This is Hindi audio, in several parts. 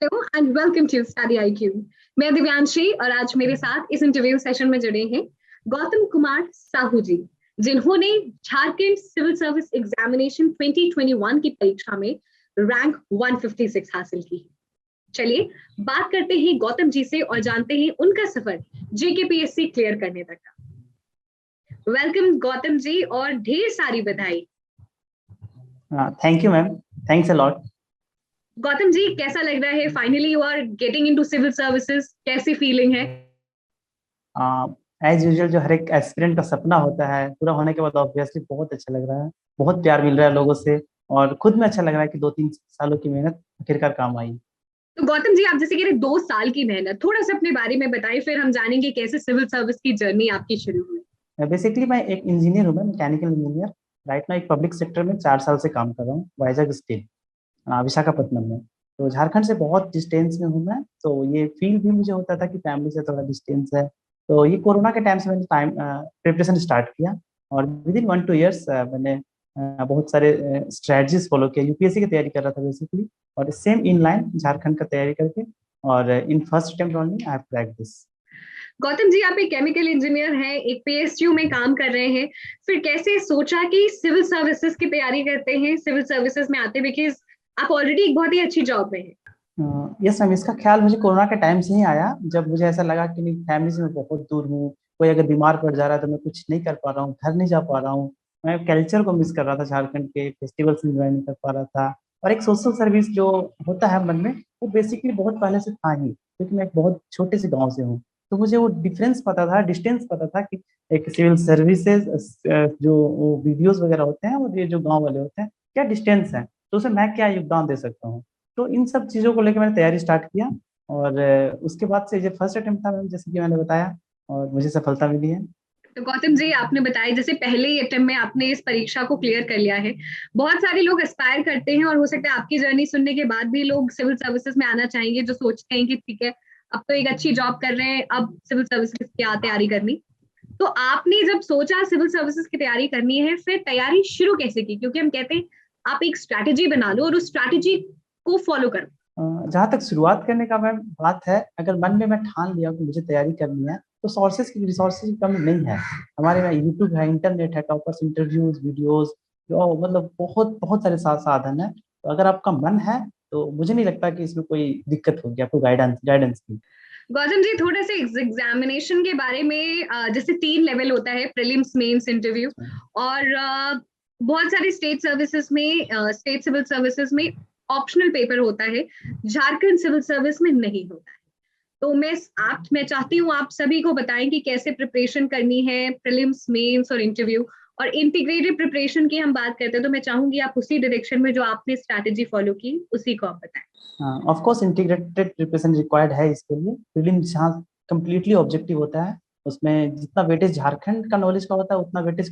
Hello and welcome to study IQ। मैं दिव्यांशी और आज मेरे साथ इस इंटरव्यू सेशन में जुड़े हैं गौतम कुमार साहू जी, जिन्होंने झारखंड सिविल सर्विस एग्जामिनेशन 2021 की परीक्षा में रैंक 156 हासिल की। चलिए बात करते हैं गौतम जी से और जानते हैं उनका सफर JKPSC क्लियर करने तक का। वेलकम गौतम जी और ढेर सारी बधाई। Thank you ma'am, thanks a lot. Gautam ji, कैसा लग रहा है finally you are getting into civil services, कैसी फीलिंग है? एज यूजुअल जो हर एक एस्पिरेंट का सपना होता है पूरा होने के बाद ऑब्वियसली बहुत अच्छा लग रहा है। बहुत प्यार मिल रहा है लोगों से और खुद में अच्छा लग रहा है कि 2-3 सालों की मेहनत आखिरकार काम आई। तो गौतम जी, आप जैसे कह रहे 2 साल की मेहनत, थोड़ा सा अपने बारे में बताइए, फिर हम जानेंगे कैसे सिविल सर्विस की जर्नी आपकी शुरू हुई। बेसिकली मैं एक इंजीनियर हूँ, मैं मैकेनिकल इंजीनियर। राइट ना एक पब्लिक सेक्टर में 4 साल से काम कर रहा हूँ, वाइजैक स्टील, विशाखापट्टनम में। तो झारखंड से बहुत डिस्टेंस में हूँ मैं, तो ये फील भी मुझे होता था कि फैमिली से थोड़ा डिस्टेंस है। तो ये कोरोना के टाइम से मैंने टाइम प्रिपरेशन स्टार्ट किया और विद इन 1-2 ईयर्स मैंने बहुत सारे स्ट्रेटजीज फॉलो किया। यूपीएससी की तैयारी कर रहा था बेसिकली, और सेम इन लाइन झारखंड का तैयारी करके, और in first attempt only I have cracked this. Gautam ji, आप एक केमिकल इंजीनियर हैं, एक PSU में काम कर रहे हैं, फिर कैसे सोचा कि सिविल सर्विसेज की तैयारी करते हैं, सिविल सर्विसेज में आते, बिकॉज आप ऑलरेडी एक बहुत ही अच्छी जॉब में हैं। यस मैम, इसका ख्याल मुझे कोरोना के टाइम से ही आया, जब मुझे ऐसा लगा कि नहीं, फैमिली से मैं बहुत दूर हूँ। कोई अगर बीमार पड़ जा रहा है तो मैं कुछ नहीं कर पा रहा हूँ, घर नहीं जा पा रहा हूँ। मैं कल्चर को मिस कर रहा था, झारखंड के फेस्टिवल्स एंजॉय नहीं कर पा रहा था। और एक सोशल सर्विस जो होता है मन में, वो बेसिकली बहुत पहले से था ही, क्योंकि मैं एक बहुत छोटे से गाँव से हूँ। तो मुझे वो डिफरेंस पता था, डिस्टेंस पता था कि एक सिविल सर्विसेज जो वो वीडियोज वगैरह होते हैं और ये जो गाँव वाले होते हैं, क्या डिस्टेंस है, तो उसमें मैं क्या योगदान दे सकता हूँ। तो इन सब चीज़ों को लेकर मैंने तैयारी स्टार्ट किया। और उसके बाद से ये फर्स्ट अटेम्प्ट था मैम, जैसे कि मैंने बताया, और मुझे सफलता मिली है। तो गौतम जी, आपने बताया जैसे पहले ही अटेम्प्ट में आपने इस परीक्षा को क्लियर कर लिया है। बहुत सारे लोग एस्पायर करते हैं और हो सकता है आपकी जर्नी सुनने के बाद भी लोग सिविल सर्विसेज में आना चाहेंगे, जो सोचते हैं कि ठीक है, अब तो एक अच्छी जॉब कर रहे हैं, अब सिविल सर्विसेज की तैयारी करनी। तो आपने जब सोचा सिविल सर्विसेज की तैयारी करनी है, फिर तैयारी शुरू कैसे की? क्योंकि हम कहते हैं आप एक स्ट्रैटेजी बना लो और उस स्ट्रैटेजी को फॉलो करो। जहाँ तक शुरुआत करने का मैम बात है, अगर मन में मैं ठान लिया कि मुझे तैयारी करनी है, तो रिसोर्सेज की कमी नहीं है। हमारे में यूट्यूब है, इंटरनेट है, टॉपर्स इंटरव्यूज वीडियोज, जो मतलब बहुत बहुत सारे साधन है। तो अगर आपका मन है तो मुझे नहीं लगता कि इसमें कोई दिक्कत होगी आपको गाइडेंस गाइडेंस की। गौतम जी, थोड़े से एग्जामिनेशन के बारे में, जैसे 3 लेवल होता है, प्रीलिम्स, मेंस, इंटरव्यू। और बहुत सारे स्टेट सर्विसेज में, स्टेट सिविल सर्विसेज में ऑप्शनल पेपर होता है, झारखंड सिविल सर्विस में नहीं होता है। तो मैं चाहती हूँ आप सभी को बताएं कि कैसे प्रिपरेशन करनी है, प्रीलिम्स, मेंस और इंटरव्यू। और इंटीग्रेटेड प्रिपरेशन की हम बात करते हैं, तो मैं चाहूंगी आप उसी डायरेक्शन में जो आपने स्ट्रैटेजी फॉलो की उसी को आप बताएं। Of course integrated preparation required है इसके लिए। प्रीलिम्स जहाँ कम्प्लीटली ऑब्जेक्टिव होता है, उसमें जितना वेटेज झारखंड का नॉलेज का होता है उतना वेटेज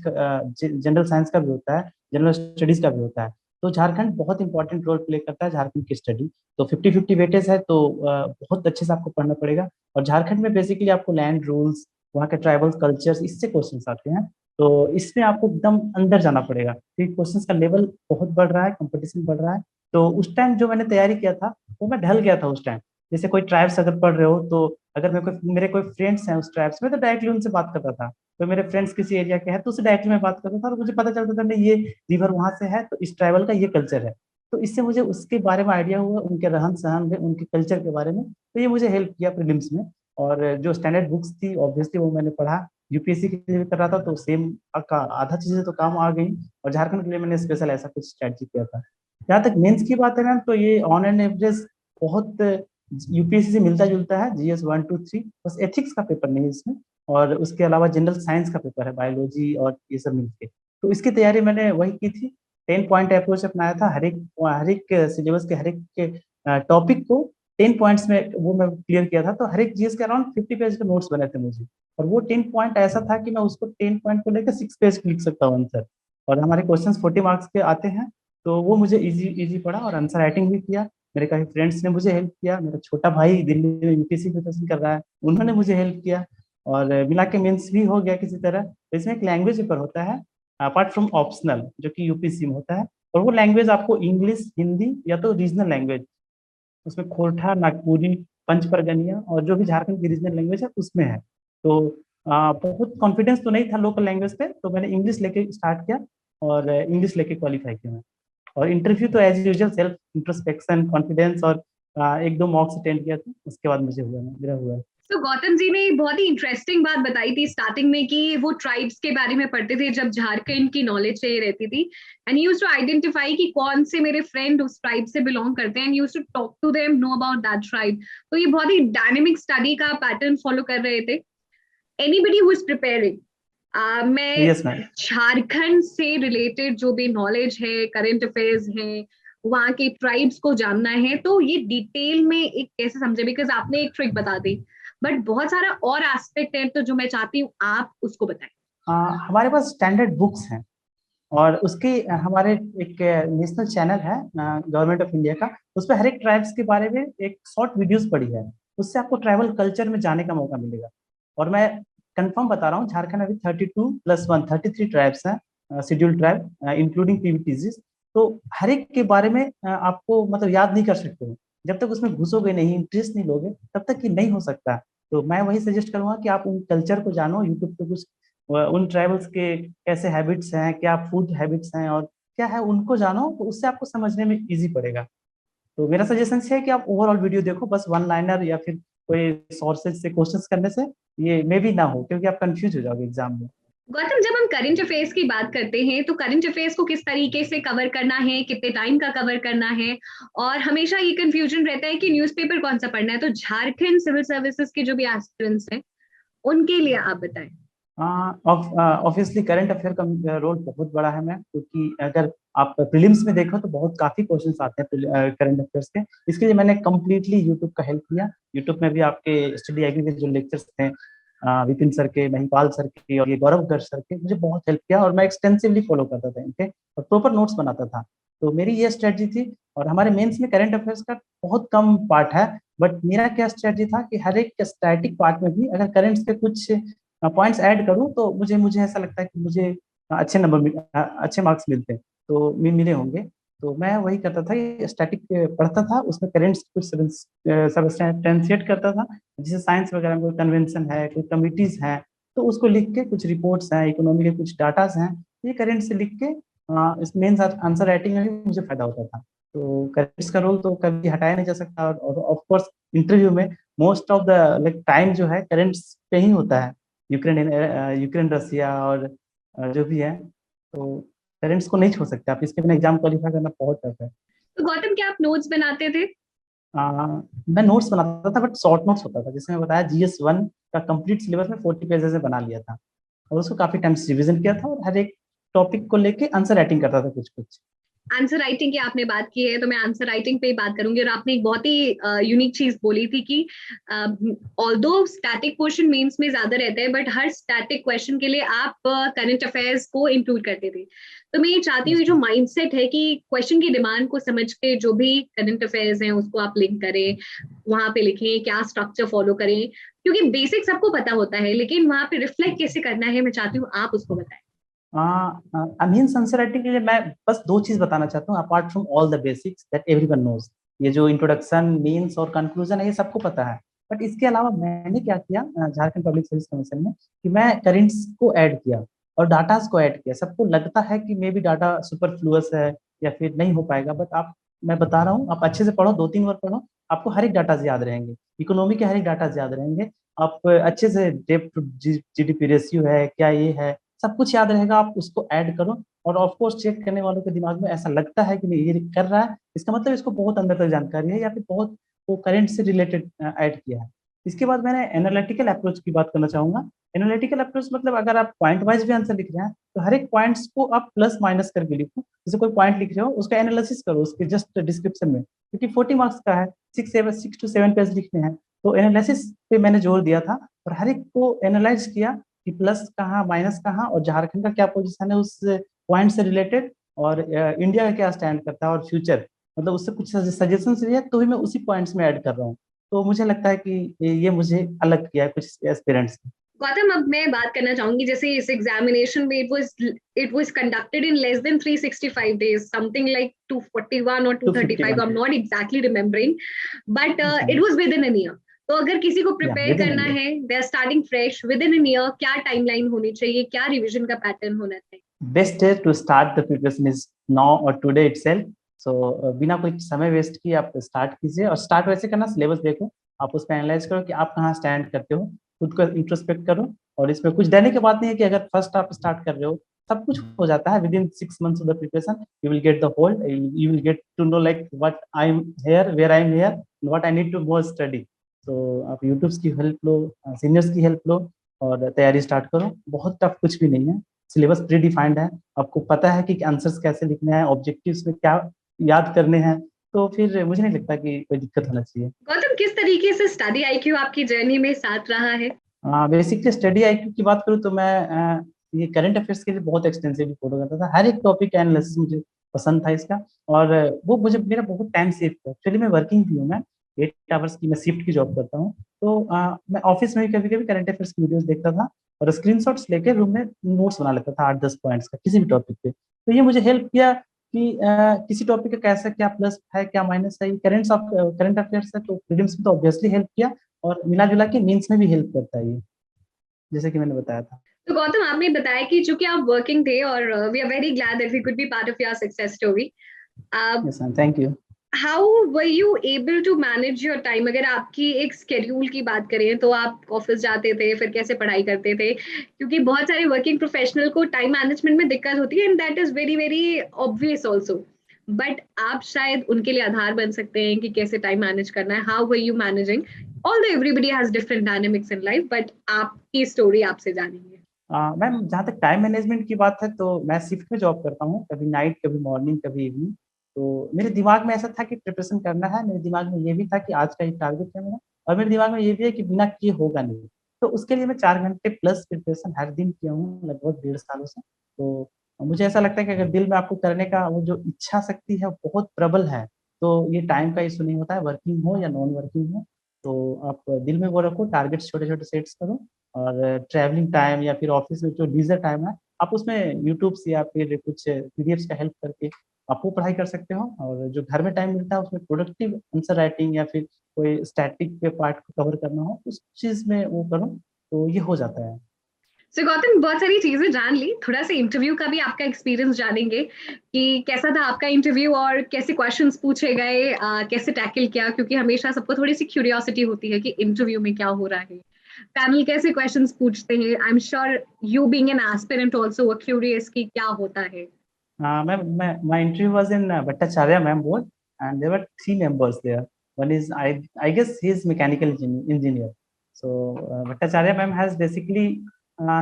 जनरल साइंस का भी होता है, जनरल स्टडीज का भी होता है। तो झारखंड बहुत इंपॉर्टेंट रोल प्ले करता है झारखंड की स्टडी। तो 50-50 वेटेज है, तो बहुत अच्छे से आपको पढ़ना पड़ेगा। और झारखंड में बेसिकली आपको लैंड रूल्स, वहाँ के ट्राइबल कल्चर्स, इससे क्वेश्चंस आते हैं। तो इसमें आपको एकदम अंदर जाना पड़ेगा, क्योंकि क्वेश्चंस का लेवल बहुत बढ़ रहा है, कंपटीशन बढ़ रहा है। तो उस टाइम जो मैंने तैयारी किया था, वो मैं ढल गया था उस टाइम। जैसे कोई ट्राइब्स अगर पढ़ रहे हो, तो अगर मेरे कोई फ्रेंड्स हैं उस ट्राइब्स में, तो डायरेक्टली उनसे बात करता था। तो मेरे फ्रेंड्स किसी एरिया के हैं तो उससे डायरेक्टली मैं बात करता था, और मुझे पता चलता था नहीं, ये रिवर वहां से है तो इस ट्राइबल का ये कल्चर है। तो इससे मुझे उसके बारे में आइडिया हुआ, उनके रहन सहन में, उनके कल्चर के बारे में। तो ये मुझे हेल्प किया प्रीलिम्स में। और जो स्टैंडर्ड बुक्स थी ऑब्वियसली वो मैंने पढ़ा। यूपीएससी के लिए भी कर रहा था, तो सेम का आधा चीजें तो काम आ गई। और झारखंड के लिए मैंने स्पेशल ऐसा कुछ स्ट्रैटेजी किया था। जहाँ तक मेंस की बात है मैम, तो ये ऑन एन एवरेज बहुत यूपीएससी से मिलता जुलता है। GS 1, 2, 3, बस एथिक्स का पेपर नहीं है इसमें। और उसके अलावा जनरल साइंस का पेपर है, बायोलॉजी और ये सब मिलके। तो इसकी तैयारी मैंने वही की थी। 10 पॉइंट अप्रोच अपनाया था। हर एक सिलेबस के हर एक टॉपिक को 10 पॉइंट्स में वो मैं क्लियर किया था। तो हर एक जीएस के अराउंड 50 पेज के नोट्स बने थे मुझे। और वो 10 पॉइंट ऐसा था कि मैं उसको 10 पॉइंट को लेकर 6 पेज लिख सकता हूँ आंसर। और हमारे क्वेश्चंस 40 मार्क्स के आते हैं। तो वो मुझे इजी इजी पड़ा, और आंसर राइटिंग भी किया। मेरे काफी फ्रेंड्स ने मुझे हेल्प किया। मेरा छोटा भाई दिल्ली में यूपीएससी प्रिपरेशन कर रहा है, उन्होंने मुझे हेल्प किया। और मिला के मेंस भी हो गया किसी तरह। तो इसमें एक लैंग्वेज पेपर होता है अपार्ट फ्रॉम ऑप्शनल, जो कि यूपीएससी में होता है। और वो लैंग्वेज आपको इंग्लिश, हिंदी या तो रीजनल लैंग्वेज, उसमें खोरठा, नागपुरी, पंच परगनिया और जो भी झारखंड की रीजनल लैंग्वेज है उसमें है। तो बहुत कॉन्फिडेंस तो नहीं था लोकल लैंग्वेज पे, तो मैंने इंग्लिश लेके स्टार्ट किया और इंग्लिश लेके क्वालिफाई किया मैं। और इंटरव्यू तो as usual self introspection, confidence और एक दो मॉक्स अटेंड किया था, उसके बाद मुझे हुआ, मेरा हुआ है। तो गौतम जी ने बहुत ही इंटरेस्टिंग बात बताई थी स्टार्टिंग में कि वो ट्राइब्स के बारे में पढ़ते थे जब झारखंड की नॉलेज चाहिए रहती थी, एंड यूज टू आइडेंटिफाई कि कौन से मेरे फ्रेंड उस ट्राइब से बिलोंग करते हैं, and use to talk to them, know about that tribe. तो ये बहुत ही डायनेमिक स्टडी का पैटर्न फॉलो कर रहे थे। एनीबडी हु इज प्रिपेयरिंग, मैं यस मैम। झारखंड से रिलेटेड जो भी नॉलेज है, करंट अफेयर्स है, वहाँ के ट्राइब्स को जानना है, तो ये डिटेल में एक कैसे समझे, बिकॉज आपने एक ट्रिक बता दी, बट बहुत सारा और एस्पेक्ट है, तो जो मैं चाहती हूँ आप उसको बताएं। हमारे पास स्टैंडर्ड बुक्स हैं और उसकी हमारे एक नेशनल चैनल है गवर्नमेंट ऑफ इंडिया का, उस पर हर एक ट्राइब्स के बारे में एक शॉर्ट वीडियोस पड़ी है। उससे आपको ट्राइबल कल्चर में जाने का मौका मिलेगा। और मैं कंफर्म बता रहा हूँ, झारखंड अभी 32+1 33 ट्राइब्स हैं, शेड्यूल्ड ट्राइब इंक्लूडिंग पीवीटीज। तो हर एक के बारे में आपको मतलब याद नहीं कर सकते हो जब तक उसमें घुसोगे नहीं, इंटरेस्ट नहीं लोगे, तब तक कि नहीं हो सकता। तो मैं वही सजेस्ट करूंगा कि आप उन कल्चर को जानो, यूट्यूब पे कुछ उन ट्राइबल्स के कैसे हैबिट्स हैं, क्या फूड हैबिट्स हैं और क्या है, उनको जानो, तो उससे आपको समझने में इजी पड़ेगा। तो मेरा सजेशन है कि आप ओवरऑल वीडियो देखो, बस वन लाइनर या फिर कोई सोर्सेज से क्वेश्चंस करने से ये मे भी ना हो, क्योंकि आप कंफ्यूज हो जाओगे एग्जाम में। गौतम, जब हम करंट अफेयर्स की बात करते हैं तो करंट अफेयर्स को किस तरीके से कवर करना है, कितने टाइम का कवर करना है, और हमेशा ये कंफ्यूजन रहता है कि न्यूज़पेपर कौन सा पढ़ना है, तो झारखंड सिविल सर्विसेज के जो भी एस्पिरेंट्स हैं उनके लिए आप बताएं। ऑब्वियसली करंट अफेयर का रोल बहुत बड़ा है मैम, क्योंकि अगर आप प्रीलिम्स में देखो तो बहुत काफी क्वेश्चंस आते हैं करंट अफेयर्स के। इसके लिए मैंने कम्प्लीटली यूट्यूब का हेल्प लिया। यूट्यूब में भी आपके स्टडी एग्री के जो लेक्चर्स थे विपिन सर के, महिपाल सर के और ये गौरव गर्ग सर के, मुझे बहुत हेल्प किया और मैं एक्सटेंसिवली फॉलो करता था इनके और प्रॉपर नोट्स बनाता था। तो मेरी ये स्ट्रेटजी थी। और हमारे मेंस में करंट अफेयर्स का बहुत कम पार्ट है, बट मेरा क्या स्ट्रेटजी था कि हर एक स्टैटिक पार्ट में भी अगर करंट्स के कुछ पॉइंट्स ऐड करूं तो मुझे मुझे ऐसा लगता है कि मुझे अच्छे अच्छे मार्क्स मिलते हैं, तो मिले होंगे। तो मैं वही करता था, ये स्टैटिक पढ़ता था, उसमें करेंट्स कुछ सब्सटेंशिएट करता था। जैसे साइंस वगैरह में कोई कन्वेंशन है, कोई कमिटीज हैं, तो उसको लिख के, कुछ रिपोर्ट्स हैं, इकोनॉमी के कुछ डाटाज हैं, ये करेंट से लिख के इस मेन आंसर राइटिंग में भी मुझे फायदा होता था। तो करेंट्स का रोल तो कभी हटाया नहीं जा सकता। और ऑफ कोर्स इंटरव्यू में most of the like time जो है करेंट्स पे ही होता है। यूक्रेन यूक्रेन रसिया और जो भी है, तो पेरेंट्स को नहीं छोड़ सकते आप, इसके बिना एग्जाम क्वालिफाई करना बहुत टफ है। तो गौतम, क्या आप नोट्स बनाते थे? मैं नोट्स बनाता था, बट शॉर्ट नोट्स होता था। जैसे मैं बताया, GS1 का कंप्लीट सिलेबस में 40 पेजेस में बना लिया था और उसको काफी टाइम से रिविजन किया था और हर एक टॉपिक को लेके आंसर राइटिंग करता था कुछ कुछ। आंसर राइटिंग की आपने बात की है, तो मैं आंसर राइटिंग पे ही बात करूंगी। और आपने एक बहुत ही यूनिक चीज बोली थी कि ऑल्दो स्टैटिक क्वेश्चन मेंस में ज्यादा रहता है, बट हर स्टैटिक क्वेश्चन के लिए आप करंट अफेयर्स को इंक्लूड करते थे। तो मैं ये चाहती हूँ, Yes, जो माइंडसेट है कि क्वेश्चन की डिमांड को समझ के जो भी करंट अफेयर्स हैं उसको आप लिंक करें, वहां पे लिखें, क्या स्ट्रक्चर फॉलो करें, क्योंकि बेसिक सबको पता होता है, लेकिन वहां पे रिफ्लेक्ट कैसे करना है, मैं चाहती हूँ आप उसको बताएं। अमीन संसराइटिंग के लिए मैं बस दो चीज बताना चाहता हूँ, apart from all the basics that everyone knows. ये जो इंट्रोडक्शन, मीन्स और कंक्लूजन है, ये सबको पता है। बट इसके अलावा मैंने क्या किया झारखंड पब्लिक सर्विस कमीशन में, कि मैं करेंट्स को ऐड किया और डाटास को ऐड किया। सबको लगता है कि मे बी डाटा सुपरफ्लुअस है या फिर नहीं हो पाएगा, बट आप, मैं बता रहा हूँ, आप अच्छे से पढ़ो, 2-3 बार पढ़ो, आपको हर एक डाटा याद रहेंगे। इकोनॉमी के हर एक डाटा याद रहेंगे। आप अच्छे से डेप्ट टू GDP रेशियो है क्या, ये है, सब कुछ याद रहेगा। आप उसको ऐड करो और ऑफ कोर्स चेक करने वालों के दिमाग में ऐसा लगता है कि नहीं ये कर रहा है, इसका मतलब इसको बहुत अंदर तक जानकारी है या फिर बहुत वो करंट से रिलेटेड ऐड किया है। इसके बाद मैंने एनालिटिकल अप्रोच की बात करना चाहूंगा। एनालिटिकल अप्रोच मतलब अगर आप पॉइंट वाइज भी आंसर लिख रहे हैं तो हर एक पॉइंट्स को आप प्लस माइनस करके लिखो। जैसे कोई पॉइंट लिख रहे हो, उसका एनालिसिस करो उसके जस्ट डिस्क्रिप्शन में, क्योंकि 40 मार्क्स का है, 6 to 7 पेज लिखने हैं। तो एनालिसिस पे मैंने जोर दिया था और हर एक को एनालाइज किया कि प्लस कहाँ, माइनस कहाँ, और झारखंड का क्या पोजीशन है उस पॉइंट से रिलेटेड, और इंडिया का क्या स्टैंड करता है और फ्यूचर, मतलब उससे कुछ सजेशन लिए, तो भी मैं उसी पॉइंट्स में ऐड कर रहा हूँ। तो मुझे लगता है कि ये मुझे अलग किया है कुछ एस्पिरेंट्स से। गौतम, अब मैं बात करना चाहूंगी, जैसे इस एग्जामिनेशन में it was conducted in less than 365 days, something like 241 और 235, 251 I am days. Not exactly remembering, but Okay. It was within an year. तो अगर किसी को Yeah, प्रिपेयर within a करना year. है, they are starting fresh within an year, क्या टाइमलाइन होनी चाहिए, क्या रिविजन का पैटर्न होना चाहिए? बेस्ट है to start the preparation is now और टुडे इटसेल्फ। सो बिना कोई समय वेस्ट किए आप स्टार्ट कीजिए, और स्टार्ट वैसे करना, सिलेबस देखो, आप उस पर एनालाइज करो कि आप कहाँ स्टैंड करते हो, खुद को इंट्रोस्पेक्ट करो। और इसमें कुछ डरने की बात नहीं है कि अगर फर्स्ट आप स्टार्ट कर रहे हो, सब कुछ हो जाता है। Within 6 months of the preparation you will get the hold, you will get to know like what I am here, where I am here, what I need to more study. तो आप यूट्यूब्स की हेल्प लो, सीनियर्स की हेल्प लो, और तैयारी स्टार्ट करो। बहुत टफ कुछ भी नहीं है, सिलेबस प्री डिफाइंड है, आपको पता है कि आंसर्स कैसे लिखने हैं, ऑब्जेक्टिव्स में क्या याद करने हैं, तो फिर मुझे नहीं लगता कि कोई दिक्कत होना चाहिए। गौतम, किस तरीके से स्टडी आईक्यू आपकी जर्नी में साथ रहा है? बेसिकली स्टडी आईक्यू की बात करूँ तो मैं ये करंट अफेयर्स के लिए बहुत एक्सटेंसिवली फॉलो करता था। हर एक टॉपिक का एनालिसिस मुझे पसंद था इसका, और वो मुझे मेरा बहुत टाइम सेव किया। एक्चुअली मैं वर्किंग भी हूँ, मैं 8 hours की मैं शिफ्ट की जॉब करता हूँ। तो मैं ऑफिस में भी कभी कभी करंट अफेयर्स की वीडियोस देखता था, और स्क्रीनशॉट्स लेके रूम में नोट्स बना लेता था 8-10 पॉइंट्स का किसी भी टॉपिक पे। तो ये मुझे हेल्प किया कि किसी टॉपिक का कैसा क्या प्लस है, क्या माइनस है। करंट अफेयर्स है तो प्रीलिम्स में तो ऑब्वियसली हेल्प किया, और मिला जुला के मेंस में भी हेल्प करता है ये, जैसे कि मैंने बताया था। तो गौतम, आपने बताया कि चूंकि आप वर्किंग थे, और we are very glad that we could be part of your success story. Yes ma'am, thank you. How were you able to manage your time? अगर आपकी एक स्केड्यूल की बात करें, तो आप ऑफिस जाते थे, फिर कैसे पढ़ाई करते थे? क्योंकि बहुत सारे वर्किंग प्रोफेशनल को टाइम मैनेजमेंट में दिक्कत होती है, and that is very very obvious also. But आप शायद उनके लिए आधार बन सकते हैं कि कैसे टाइम मैनेज करना है। How were you managing? Although everybody has different dynamics in life, but आपकी स्टोरी आपसे जानेंगे। मैम, जहाँ तक टाइम मैनेजमेंट की बात है, तो मैं शिफ्ट में जॉब करता हूँ, कभी नाइट, कभी मॉर्निंग, कभी इवनिंग। तो मेरे दिमाग में ऐसा था कि प्रिपरेशन करना है, मेरे दिमाग में ये भी था कि आज का ये टारगेट है मेरा, और मेरे दिमाग में ये भी है कि बिना किए होगा नहीं। तो उसके लिए मैं 4 घंटे प्लस प्रिपरेशन हर दिन किया हूँ, लगभग 1.5 सालों से। तो मुझे ऐसा लगता है कि अगर दिल में आपको करने का वो जो इच्छा शक्ति है बहुत प्रबल है, तो ये टाइम का इशू नहीं होता है, वर्किंग हो या नॉन वर्किंग हो। तो आप दिल में वो रखो, टारगेट्स छोटे छोटे सेट्स करो, और ट्रैवलिंग टाइम या फिर ऑफिस में जो लीजर टाइम है, आप उसमें यूट्यूब से या फिर कुछ पीडीएफ्स का हेल्प करके आप वो पढ़ाई कर सकते हो। और जो घर में टाइम मिलता है उसमें प्रोडक्टिव आंसर राइटिंग या फिर कोई स्टैटिक के पार्ट को कवर करना हो, उस चीज में वो करो, तो ये हो जाता है। सो गौतम, बहुत सारी चीजें जान ली, थोड़ा सा इंटरव्यू का भी आपका एक्सपीरियंस जानेंगे कि कैसा था आपका इंटरव्यू, और कैसे क्वेश्चंस पूछे गए, कैसे टैकल किया, क्योंकि हमेशा सबको थोड़ी सी क्यूरियोसिटी होती है कि इंटरव्यू में क्या हो रहा है, पैनल कैसे क्वेश्चंस पूछते हैं। I am sure you being an aspirant also were curious कि क्या होता है। मैं my interview was in Bhattacharya ma'am board, and there were 3 members there. One is I guess he is mechanical engineer. So Bhattacharya ma'am has basically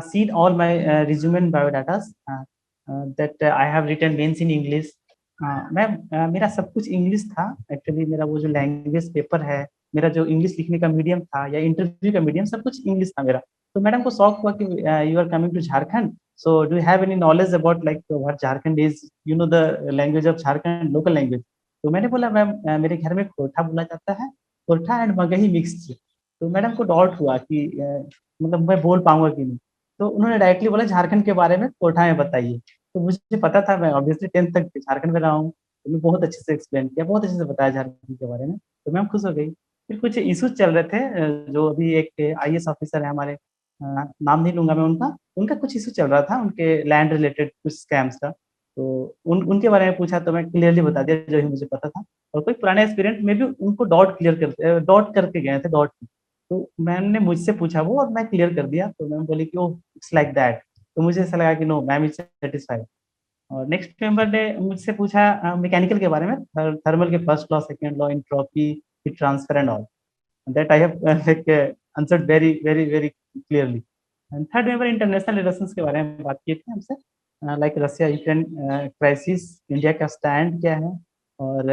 seen all my resume and biodatas that I have written mains in English. Ma'am, मेरा सब कुछ इंग्लिश था। एक्चुअली मेरा वो जो लैंग्वेज पेपर है, मेरा जो इंग्लिश लिखने का मीडियम था या इंटरव्यू का मीडियम, सब कुछ इंग्लिश था मेरा। तो मैडम को शौक हुआ कि you are coming to Jharkhand, so do you have any knowledge about like what Jharkhand is, you know the language of Jharkhand, local language? तो मैंने बोला मैम, मेरे घर में खोरठा बोला जाता है, खोरठा एंड मगही मिक्स। तो मैडम को डाउट हुआ कि मतलब मैं बोल पाऊंगा कि नहीं। तो उन्होंने डायरेक्टली बोला झारखंड के बारे में खोरठा में बताइए। तो मुझे पता था, मैं ऑब्वियसली 10th तक झारखंड में रहा हूँ, तो मैं बहुत अच्छे से एक्सप्लेन किया, बहुत अच्छे से बताया झारखंड के बारे में। तो मैम खुश हो गई। फिर कुछ इशूज चल रहे थे, जो अभी एक आईएएस ऑफिसर है हमारे, नाम नहीं लूंगा मैं उनका, उनका कुछ इशू चल रहा था उनके लैंड रिलेटेड कुछ स्कैम्स का। तो उनके बारे में पूछा, तो मैं क्लियरली बता दिया जो ही मुझे पता था। और कोई पुराने एक्सपीरियंस में भी उनको डॉट करके गए थे, डॉट। तो मैम ने मुझसे पूछा वो, और मैं क्लियर कर दिया। तो मैम बोली कि ओह इट्स लाइक दैट। तो मुझे ऐसा लगा कि नो मैम इज सेटिस्फाइड। और नेक्स्ट मेंबर ने मुझसे पूछा मैकेनिकल के बारे में, थर्मल के first law, second law, entropy, heat transfer and all, that I have like answered very very very clearly. And third member international relations के बारे में बात की थी हमसे, like Russia Ukraine crisis, India का स्टैंड क्या है, और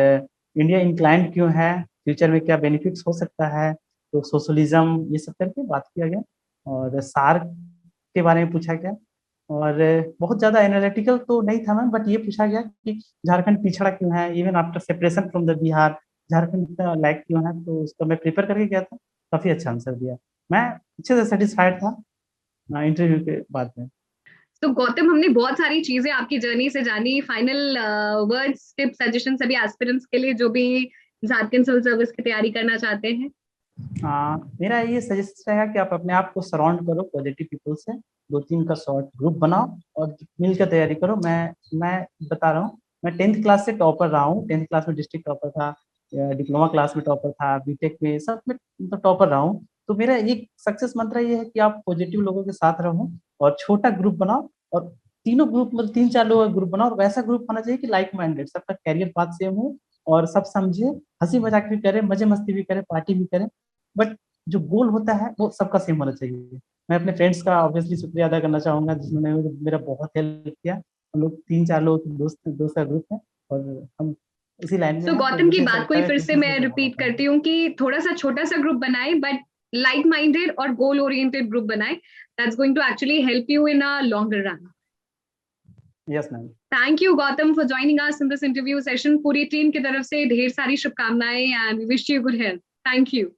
इंडिया इंक्लाइंड क्यों है, फ्यूचर में क्या बेनिफिट्स हो सकता है, तो सोशलिज्म, ये सब करके बात किया गया। और सार्क के बारे में पूछा गया। और बहुत ज़्यादा एनालिटिकल तो नहीं था मैम, बट ये पूछा गया कि झारखंड पिछड़ा क्यों है, even after separation from the Bihar Jharkhand इतना लाइक क्यों है। तो उसका मैं प्रिपेयर करके गया था, काफ़ी अच्छा आंसर दिया, मैं अच्छे से सेटिस्फाइड था। इंटरव्यू के बाद में। तो गौतम, हमने बहुत सारी चीजें आपकी जर्नी से जानी। फाइनल वर्ड्स, टिप्स, सजेशन सभी एस्पिरेंट्स के लिए जो भी झारखंड सिविल सर्विस की तैयारी करना चाहते हैं। मेरा ये सजेस्ट रहेगा कि आप अपने आप को सराउंड करो पॉजिटिव पीपल से, 2-3 का शॉर्ट ग्रुप बनाओ और मिलकर तैयारी करो। मैं बता रहा हूँ, मैं 10th क्लास से टॉपर रहा हूँ। 10th क्लास में डिस्ट्रिक्ट टॉपर था, डिप्लोमा क्लास में टॉपर था, बीटेक में, सब में मतलब टॉपर रहा हूँ। तो मेरा एक सक्सेस मंत्र ये है कि आप पॉजिटिव लोगों के साथ रहो और छोटा ग्रुप बनाओ, और तीनों ग्रुप मतलब 3-4 लोगों का ग्रुप बनाओ, और वैसा ग्रुप होना चाहिए कि लाइक माइंडेड, सबका कैरियर पाथ सेम हो और सब समझे, हंसी मजाक भी करें, मजे मस्ती भी करें, पार्टी भी करें, बट जो गोल होता है वो सबका सेम होना चाहिए। मैं अपने फ्रेंड्स का ऑब्वियसली शुक्रिया अदा करना चाहूंगा जिन्होंने मेरा बहुत हेल्प किया। हम लोग 3-4 लोग दोस्त का ग्रुप है और हम इसी लाइन में सो हैं, गौतम की कोऑर्डिनेशन बात को चलता ही है, फिर से किसी से मैं सब रिपीट होता है। करती हूँ कि थोड़ा सा छोटा सा ग्रुप बनाए, बट लाइक माइंडेड और गोल ओरिएंटेड ग्रुप बनाए। That's going to actually help you in a longer run. Yes ma'am. Thank you Gautam for joining us in this interview session. पूरी टीम की तरफ से ढेर सारी शुभकामनाएं and wish you good health. Thank you.